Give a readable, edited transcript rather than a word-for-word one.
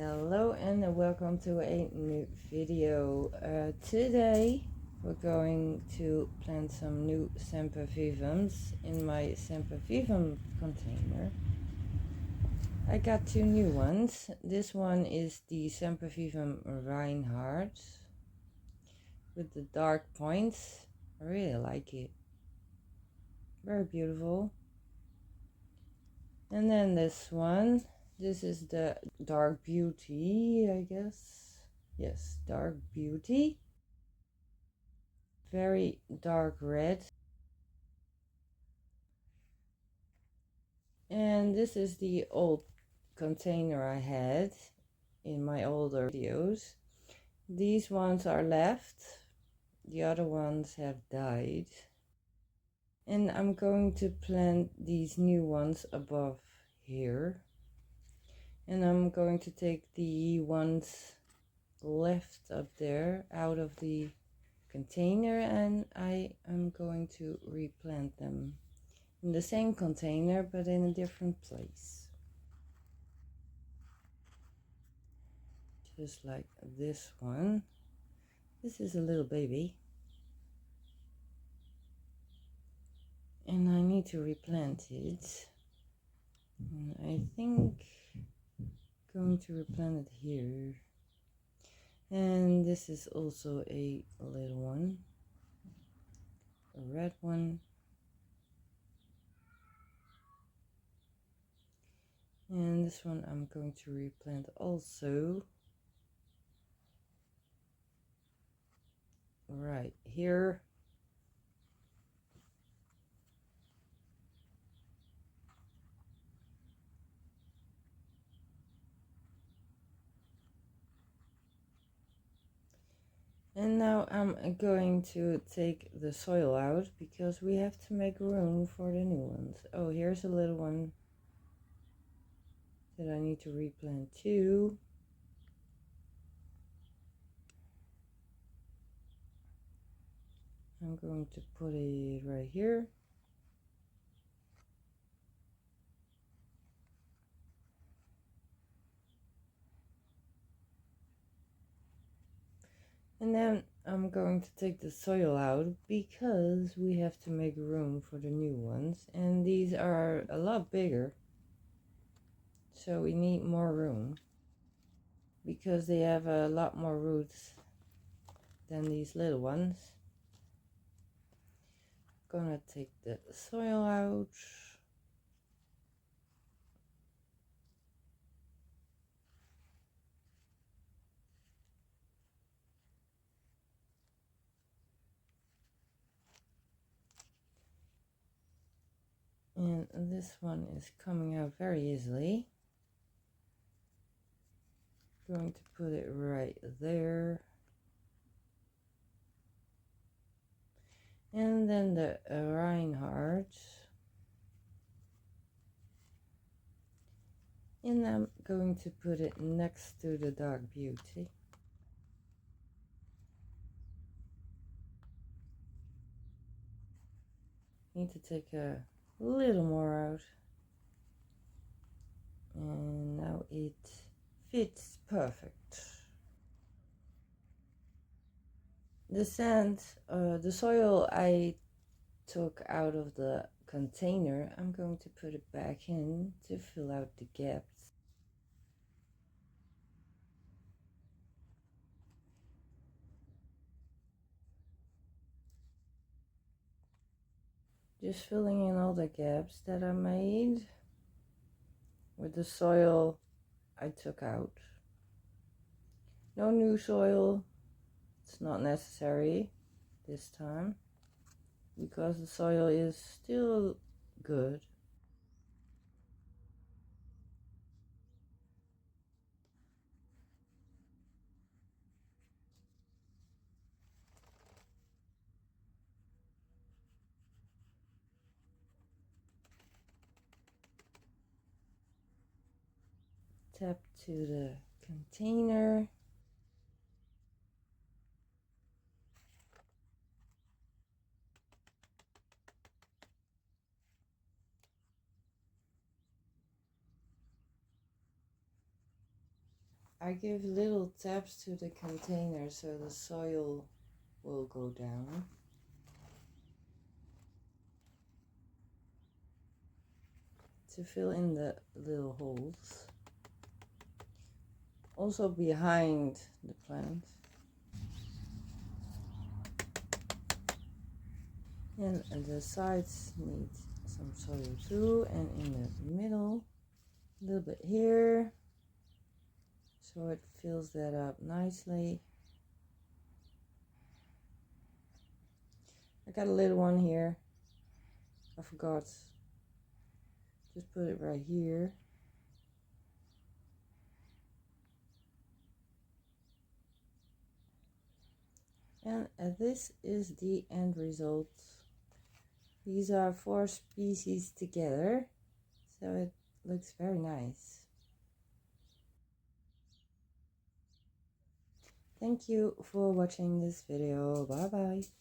Hello and welcome to a new video. Today we're going to plant some new Sempervivums in my Sempervivum container. I got two new ones. This one is the Sempervivum Reinhardt with the dark points. I really like it. Very beautiful. And then this one. This is the Dark Beauty, I guess. Yes, Dark Beauty. Very dark red. And this is the old container I had in my older videos. These ones are left. The other ones have died. And I'm going to plant these new ones above here. And I'm going to take the ones left up there out of the container, and I am going to replant them in the same container but in a different place, just like this one. This is a little baby and I need to replant it, and I think I'm going to replant it here. And this is also a little one, a red one. And this one I'm going to replant also right here. And now I'm going to take the soil out because we have to make room for the new ones. Oh, here's a little one that I need to replant too. I'm going to put it right here. And then I'm going to take the soil out because we have to make room for the new ones. And these are a lot bigger, so we need more room because they have a lot more roots than these little ones. Gonna take the soil out. And this one is coming out very easily. Going to put it right there. And then the Reinhardt. And I'm going to put it next to the Dark Beauty. Need to take a little more out. And now it fits perfect. The sand, the soil I took out of the container, I'm going to put it back in to fill out the gaps. Just filling in all the gaps that I made with the soil I took out. No new soil, it's not necessary this time because the soil is still good. Tap to the container. I give little taps to the container so the soil will go down. To fill in the little holes. Also behind the plant. And the sides need some soil too, and in the middle, a little bit here, so it fills that up nicely. I got a little one here. I forgot. Just put it right here. And this is the end result. These are 4 species together, so it looks very nice. Thank you for watching this video. Bye bye.